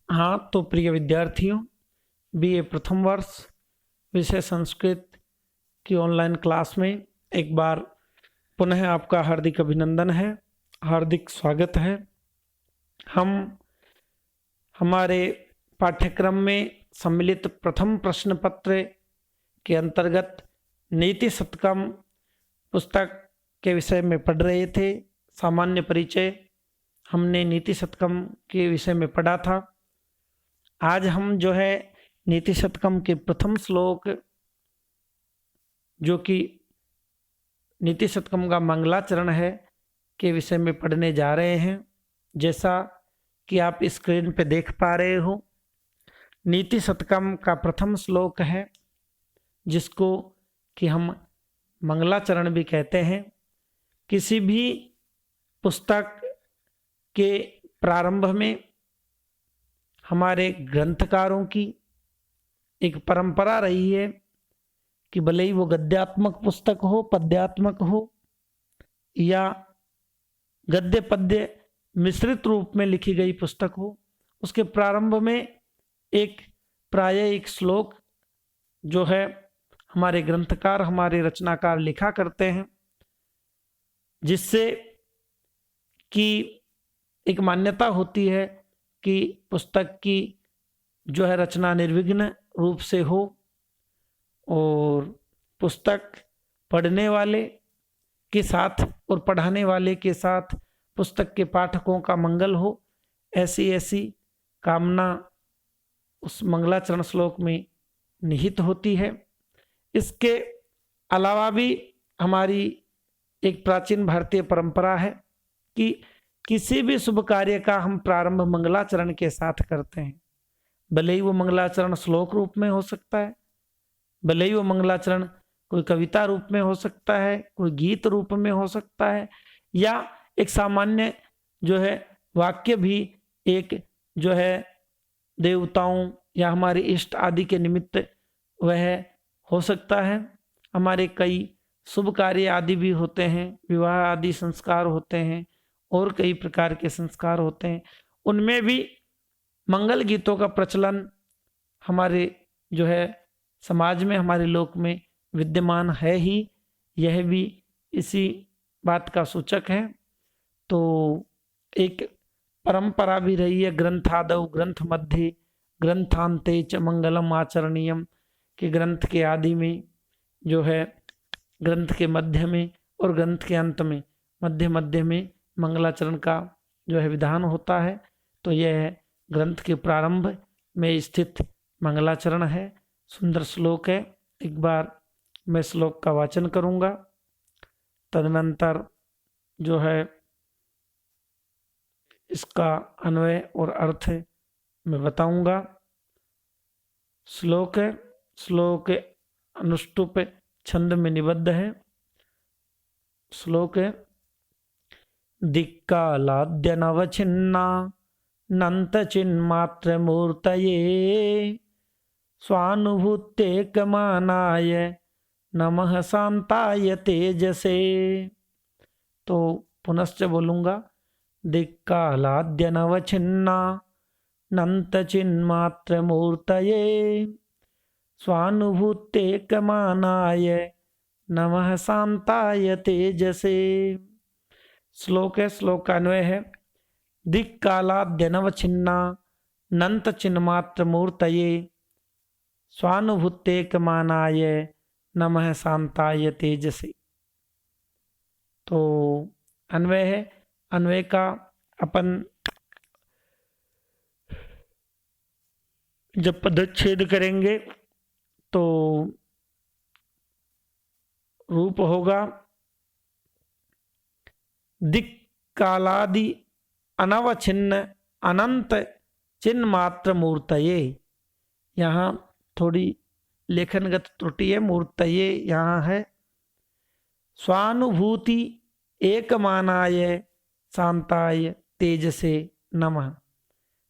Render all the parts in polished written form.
हाँ, तो प्रिय विद्यार्थियों, बीए प्रथम वर्ष विषय संस्कृत की ऑनलाइन क्लास में एक बार पुनः आपका हार्दिक अभिनंदन है, हार्दिक स्वागत है। हम हमारे पाठ्यक्रम में सम्मिलित प्रथम प्रश्न पत्र के अंतर्गत नीति शतकम पुस्तक के विषय में पढ़ रहे थे। सामान्य परिचय हमने नीति शतकम के विषय में पढ़ा था। आज हम जो है नीति शतकम के प्रथम श्लोक, जो कि नीति शतकम का मंगलाचरण है, के विषय में पढ़ने जा रहे हैं। जैसा कि आप स्क्रीन पे देख पा रहे हो, नीति शतकम का प्रथम श्लोक है, जिसको कि हम मंगलाचरण भी कहते हैं। किसी भी पुस्तक के प्रारंभ में हमारे ग्रंथकारों की एक परंपरा रही है कि भले ही वो गद्यात्मक पुस्तक हो, पद्यात्मक हो या गद्य पद्य मिश्रित रूप में लिखी गई पुस्तक हो, उसके प्रारंभ में एक प्रायः एक श्लोक जो है हमारे ग्रंथकार, हमारे रचनाकार लिखा करते हैं, जिससे कि एक मान्यता होती है कि पुस्तक की जो है रचना निर्विघ्न रूप से हो और पुस्तक पढ़ने वाले के साथ और पढ़ाने वाले के साथ पुस्तक के पाठकों का मंगल हो, ऐसी ऐसी कामना उस मंगलाचरण श्लोक में निहित होती है। इसके अलावा भी हमारी एक प्राचीन भारतीय परंपरा है कि किसी भी शुभ कार्य का हम प्रारंभ मंगलाचरण के साथ करते हैं। भले ही वो मंगलाचरण श्लोक रूप में हो सकता है, भले ही वो मंगलाचरण कोई कविता रूप में हो सकता है, कोई गीत रूप में हो सकता है, या एक सामान्य जो है वाक्य भी एक जो है देवताओं या हमारे इष्ट आदि के निमित्त वह हो सकता है। हमारे कई शुभ कार्य आदि भी होते हैं, विवाह आदि संस्कार होते हैं और कई प्रकार के संस्कार होते हैं। उनमें भी मंगल गीतों का प्रचलन हमारे जो है समाज में, हमारे लोक में विद्यमान है ही। यह भी इसी बात का सूचक है। तो एक परंपरा भी रही है, ग्रंथादौ ग्रंथ मध्य ग्रंथांते च मंगलम आचरणीयम, कि ग्रंथ के आदि में जो है, ग्रंथ के मध्य में और ग्रंथ के अंत में, मध्य मध्य में मंगलाचरण का जो है विधान होता है। तो यह ग्रंथ के प्रारंभ में स्थित मंगलाचरण है। सुंदर श्लोक है। एक बार मैं श्लोक का वाचन करूंगा, तदनंतर जो है इसका अन्वय और अर्थ मैं बताऊंगा। श्लोक अनुष्टुप छंद में निबद्ध है। श्लोक है, दिक्कालाद्य नवचिन्ना नंत चिन्मात्र मूर्तये स्वानुभूत्येकमानाय नमः शांताय तेजसे। तो पुनश्च बोलूंगा, दिक्कालाद्य नवचिन्ना नंत चिन्मात्र मूर्तये स्वानुभूत्येकमानाय नमः शांताय तेजसे। श्लोक है, श्लोक का अन्वय है, दिक्कालाद्यनव छिन्ना नंत चिन्मात्र मूर्तये स्वानुभूत्येकमानाय नमः शांताय तेजसे। तो अन्वय है, अन्वय का अपन जब पदच्छेद करेंगे तो रूप होगा, दिक्कालादि अनवच्छिन्न अनंत चिन्ह मात्र मूर्तये। यहाँ थोड़ी लेखनगत त्रुटि है, मूर्तये यहाँ है। स्वानुभूति एकमानाय शांताय तेजसे नमः।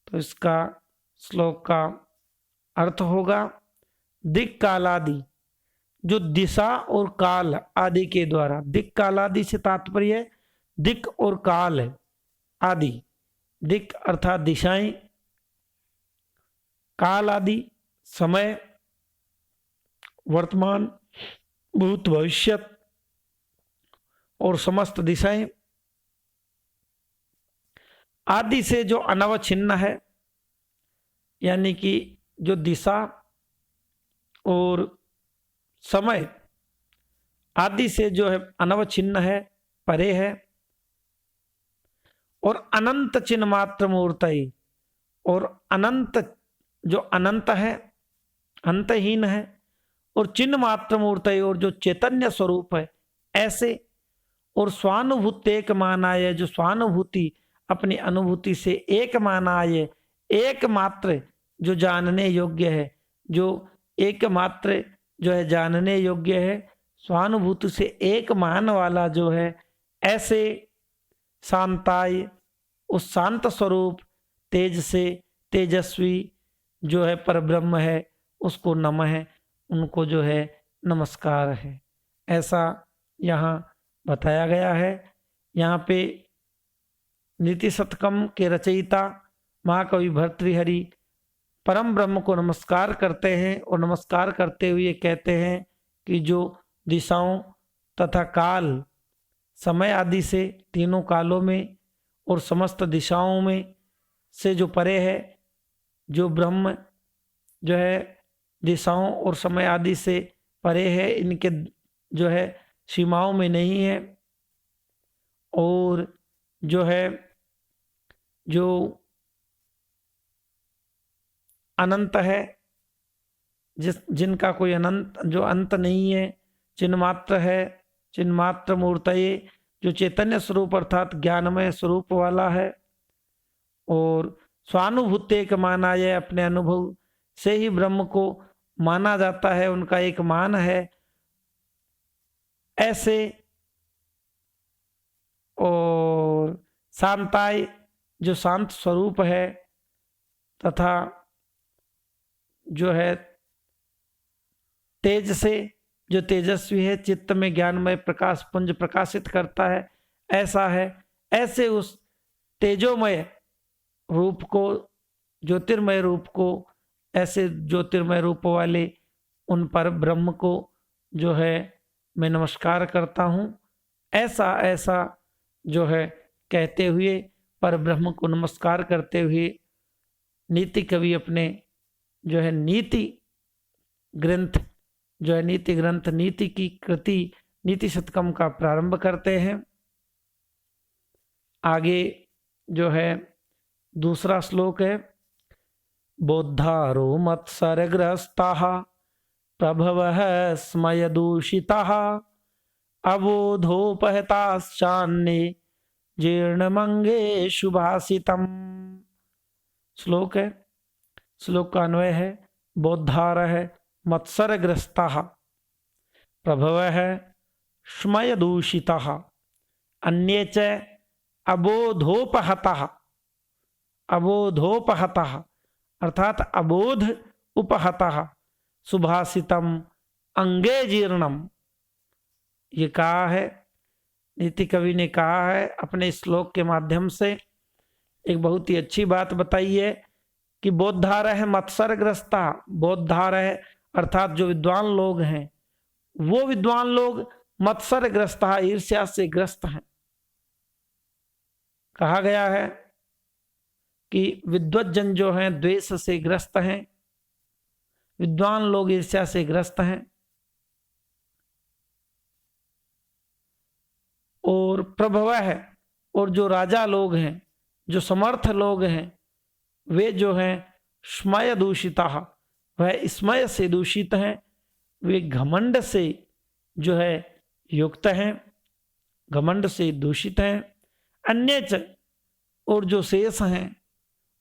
तो इसका श्लोक का अर्थ होगा, दिक् कालादि, जो दिशा और काल आदि के द्वारा, दिक् कालादि से तात्पर्य दिक् और काल आदि, दिक् अर्थात दिशाएं काल आदि, समय, वर्तमान, भूत, भविष्यत और समस्त दिशाएं आदि से जो अनवच्छिन्न है, यानी कि जो दिशा और समय आदि से जो है अनवच्छिन्न है, परे है, और अनंत चिन्ह मात्र मूर्ति, और अनंत जो अनंत है, अंतहीन है, और चिन्ह मात्र मूर्ति और जो चैतन्य स्वरूप है ऐसे, और स्वानुभूत एक मानाय, जो स्वानुभूति अपनी अनुभूति से एक मानाय, एकमात्र जो जानने योग्य है, जो एकमात्र जो है जानने योग्य है, स्वानुभूति से एक मान वाला जो है ऐसे शांताय, उस शांत स्वरूप तेज से तेजस्वी जो है परब्रह्म है, उसको नमः है, उनको जो है नमस्कार है। ऐसा यहाँ बताया गया है। यहाँ पे नीति शतकम के रचयिता महाकवि भर्तृहरि परम ब्रह्म को नमस्कार करते हैं, और नमस्कार करते हुए कहते हैं कि जो दिशाओं तथा काल, समय आदि से तीनों कालों में और समस्त दिशाओं में से जो परे है, जो ब्रह्म जो है दिशाओं और समय आदि से परे है, इनके जो है सीमाओं में नहीं है, और जो है जो अनंत है, जिनका कोई अनंत जो अंत नहीं है, चिन्ह मात्र है, चिन्ह मात्र मूर्तये, जो चैतन्य स्वरूप अर्थात ज्ञानमय स्वरूप वाला है, और स्वानुभूत एक माना है, अपने अनुभव से ही ब्रह्म को माना जाता है, उनका एक मान है ऐसे, और शांताय जो शांत स्वरूप है, तथा जो है तेज से जो तेजस्वी है, चित्त में ज्ञानमय प्रकाश पुंज प्रकाशित करता है, ऐसा है। ऐसे उस तेजोमय रूप को, ज्योतिर्मय रूप को, ऐसे ज्योतिर्मय रूप वाले उन पर ब्रह्म को जो है मैं नमस्कार करता हूँ। ऐसा ऐसा जो है कहते हुए, पर ब्रह्म को नमस्कार करते हुए नीति कवि अपने जो है नीति ग्रंथ जो है नीति ग्रंथ नीति की कृति नीति शतकम का प्रारंभ करते हैं। आगे जो है दूसरा श्लोक है, बोद्धारो मत्सरग्रस्ताः प्रभवः स्मयदूषिताः अबोधोपहताश्चान्ये जीर्णमंगेषु भासितम्। श्लोक है, श्लोक का अन्वय है, बोद्धारः मत्सरग्रस्ताः प्रभवः स्मयदूषिताः अन्ये च अबोधोपहताः, अबोधोपहताः अर्थात अबोध उपहतः सुभाषितम अंगे जीर्णम। ये कहा है, नीति कवि ने कहा है अपने श्लोक के माध्यम से एक बहुत ही अच्छी बात बताई है कि बोद्धारः मत्सरग्रस्ता, बोद्धारः अर्थात जो विद्वान लोग हैं, वो विद्वान लोग मत्सरग्रस्ता ईर्ष्या से ग्रस्त हैं। कहा गया है कि विद्वज्जन जो हैं द्वेष से ग्रस्त हैं, विद्वान लोग ईर्ष्या से ग्रस्त हैं, और प्रभव है, और जो राजा लोग हैं, जो समर्थ लोग हैं, वे जो हैं स्मय दूषिता, वह स्मय से दूषित हैं, वे घमंड से जो है युक्त हैं, घमंड से दूषित हैं। अन्य च और जो शेष हैं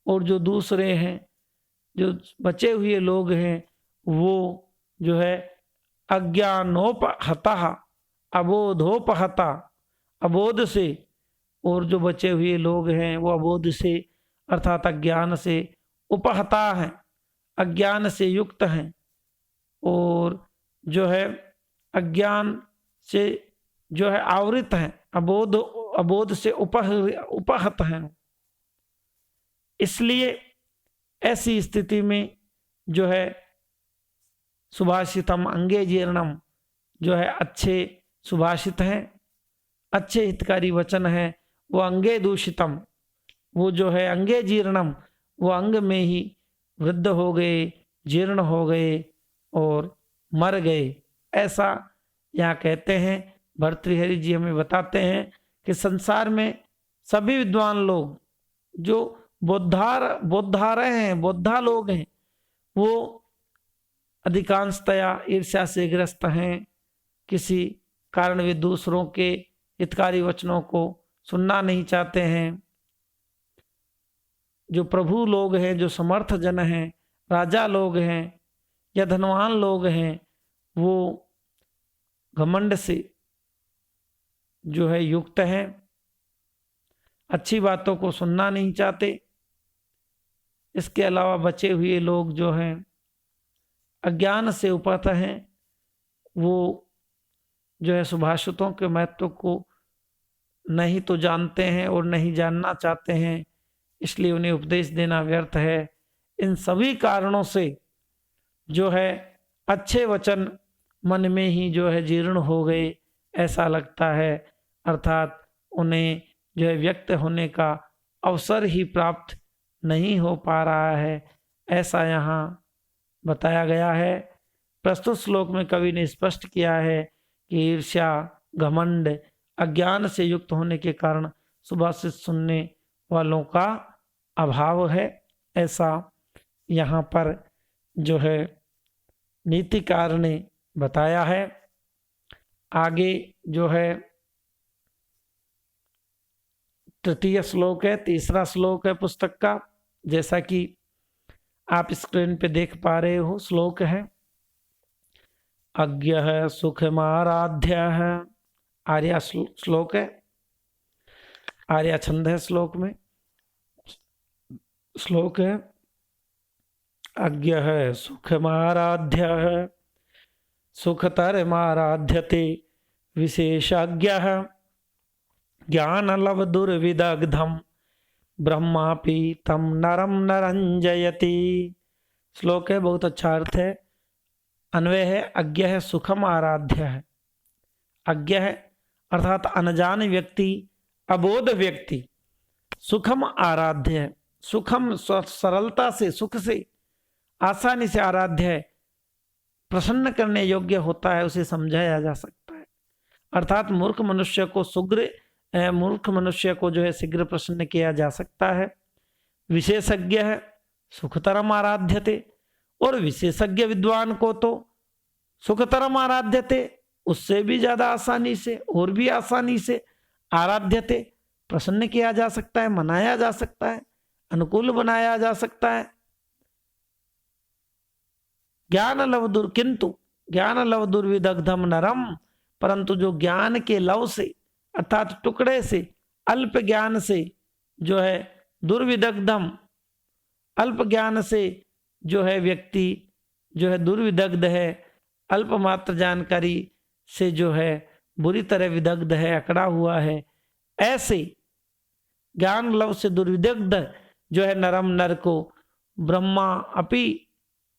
और जो दूसरे हैं, जो बचे हुए लोग हैं, वो जो है अज्ञानोपहता, अबोधोपहता, अबोध से, और जो बचे हुए लोग हैं वो अबोध से अर्थात अज्ञान से उपहता हैं, अज्ञान से युक्त हैं, और जो है अज्ञान से जो है आवृत हैं, अबोध अबोध से उपहत हैं। इसलिए ऐसी स्थिति में जो है सुभाषितम अंगे जीर्णम, जो है अच्छे सुभाषित हैं, अच्छे हितकारी वचन हैं, वो अंगे दूषितम, वो जो है अंगे जीर्णम, वो अंग में ही वृद्ध हो गए, जीर्ण हो गए और मर गए। ऐसा यहाँ कहते हैं। भर्तृहरि जी हमें बताते हैं कि संसार में सभी विद्वान लोग जो बोद्धारय हैं, बोद्धा लोग हैं, वो अधिकांशतया ईर्ष्या से ग्रस्त हैं। किसी कारण वे दूसरों के हितकारी वचनों को सुनना नहीं चाहते हैं। जो प्रभु लोग हैं, जो समर्थ जन हैं, राजा लोग हैं या धनवान लोग हैं, वो घमंड से जो है युक्त हैं, अच्छी बातों को सुनना नहीं चाहते। इसके अलावा बचे हुए लोग जो हैं अज्ञान से उपरत हैं, वो जो है सुभाषितों के महत्व को नहीं तो जानते हैं और नहीं जानना चाहते हैं, इसलिए उन्हें उपदेश देना व्यर्थ है। इन सभी कारणों से जो है अच्छे वचन मन में ही जो है जीर्ण हो गए ऐसा लगता है, अर्थात उन्हें जो है व्यक्त होने का अवसर ही प्राप्त नहीं हो पा रहा है, ऐसा यहाँ बताया गया है। प्रस्तुत श्लोक में कवि ने स्पष्ट किया है कि ईर्ष्या, घमंड, अज्ञान से युक्त होने के कारण सुभाषित सुनने वालों का अभाव है, ऐसा यहाँ पर जो है नीतिकार ने बताया है। आगे जो है तृतीय श्लोक है, तीसरा श्लोक है पुस्तक का, जैसा कि आप स्क्रीन पे देख पा रहे हो। श्लोक है अज्ञ सुखमाराध्य, आर्या श्लोक है, आर्या छंद है श्लोक में। श्लोक है अज्ञ सुखमाराध्य सुखतरमाराध्यते विशेषज्ञ ज्ञानलव दुर्विदग्धम ब्रह्मापि तम नरम नरंजयति। श्लोक है, बहुत अच्छा अर्थ है। अन्वय है अज्ञ है सुखम आराध्य है। अज्ञ है अर्थात अनजान व्यक्ति, अबोध व्यक्ति, सुखम आराध्य है। सुखम सरलता से, सुख से, आसानी से आराध्य है, प्रसन्न करने योग्य होता है, उसे समझाया जा सकता है। अर्थात मूर्ख मनुष्य को जो है शीघ्र प्रसन्न किया जा सकता है। विशेषज्ञ है सुखतरम आराध्यते, और विशेषज्ञ विद्वान को तो सुखतरम आराध्यते, उससे भी ज्यादा आसानी से और भी आसानी से आराध्यते, प्रसन्न किया जा सकता है, मनाया जा सकता है, अनुकूल बनाया जा सकता है। ज्ञान लव दुर, किंतु ज्ञान लव दुर्विदग्धम नरम, परंतु जो ज्ञान के लव से अर्थात टुकड़े से, अल्प ज्ञान से जो है दुर्विदग्धम, अल्प ज्ञान से जो है व्यक्ति जो है दुर्विदग्ध है, अल्प मात्र जानकारी से जो है बुरी तरह विदग्ध है, अकड़ा हुआ है, ऐसे ज्ञान लव से दुर्विदग्ध जो है नरम नर को ब्रह्मा अपि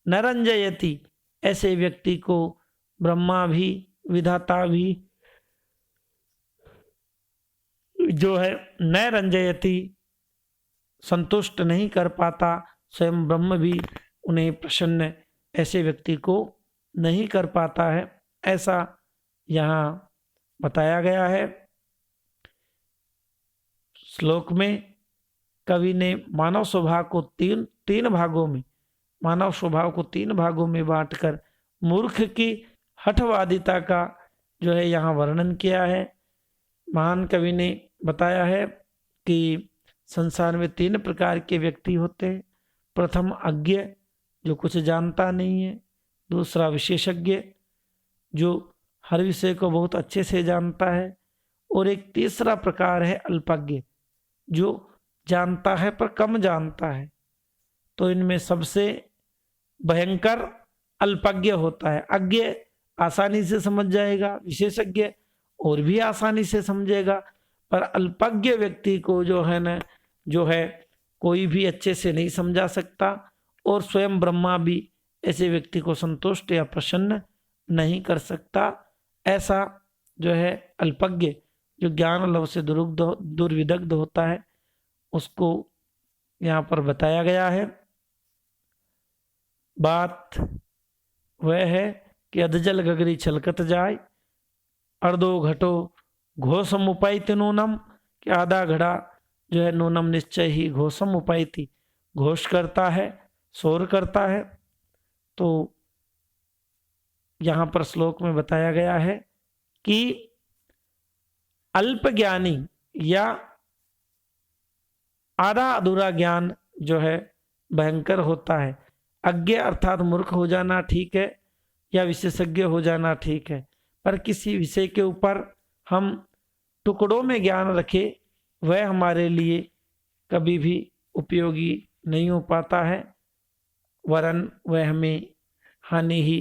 नरंजयति, ऐसे व्यक्ति को ब्रह्मा भी, विधाता भी जो है न रंजयति, संतुष्ट नहीं कर पाता, स्वयं ब्रह्म भी उन्हें प्रसन्न ऐसे व्यक्ति को नहीं कर पाता है, ऐसा यहाँ बताया गया है। श्लोक में कवि ने मानव स्वभाव को तीन भागों में, मानव स्वभाव को 3 भागों में बांटकर मूर्ख की हठवादिता का जो है यहाँ वर्णन किया है। महान कवि ने बताया है कि संसार में 3 प्रकार के व्यक्ति होते हैं। प्रथम अज्ञ, जो कुछ जानता नहीं है। दूसरा विशेषज्ञ, जो हर विषय को बहुत अच्छे से जानता है। और एक तीसरा प्रकार है अल्पज्ञ, जो जानता है पर कम जानता है। तो इनमें सबसे भयंकर अल्पज्ञ होता है। अज्ञ आसानी से समझ जाएगा, विशेषज्ञ और भी आसानी से समझेगा, पर अल्पज्ञ व्यक्ति को जो है न, जो है कोई भी अच्छे से नहीं समझा सकता, और स्वयं ब्रह्मा भी ऐसे व्यक्ति को संतुष्ट या प्रसन्न नहीं कर सकता। ऐसा जो है अल्पज्ञ, जो ज्ञान लव से दुर्विदग्ध होता है, उसको यहाँ पर बताया गया है। बात वह है कि अधजल गगरी छलकत जाय, अर्धो घटो घोषम उपायति नूनम, कि आधा घड़ा जो है नूनम निश्चय ही घोषम उपायति, घोष करता है, शोर करता है। तो यहाँ पर श्लोक में बताया गया है कि अल्प ज्ञानी या आधा अधूरा ज्ञान जो है भयंकर होता है। अज्ञ अर्थात मूर्ख हो जाना ठीक है, या विशेषज्ञ हो जाना ठीक है, पर किसी विषय के ऊपर हम टुकड़ों में ज्ञान रखें, वह हमारे लिए कभी भी उपयोगी नहीं हो पाता है, वरन वह हमें हानि ही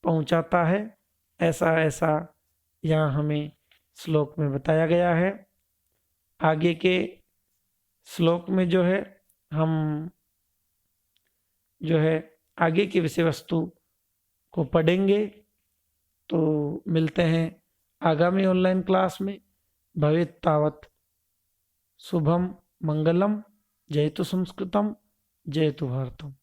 पहुंचाता है। ऐसा यहाँ हमें श्लोक में बताया गया है। आगे के श्लोक में जो है हम जो है आगे की विषय वस्तु को पढ़ेंगे। तो मिलते हैं आगामी ऑनलाइन क्लास में। भवेत् तावत् शुभम मंगलम। जयतु संस्कृतम, जयतु भारतम।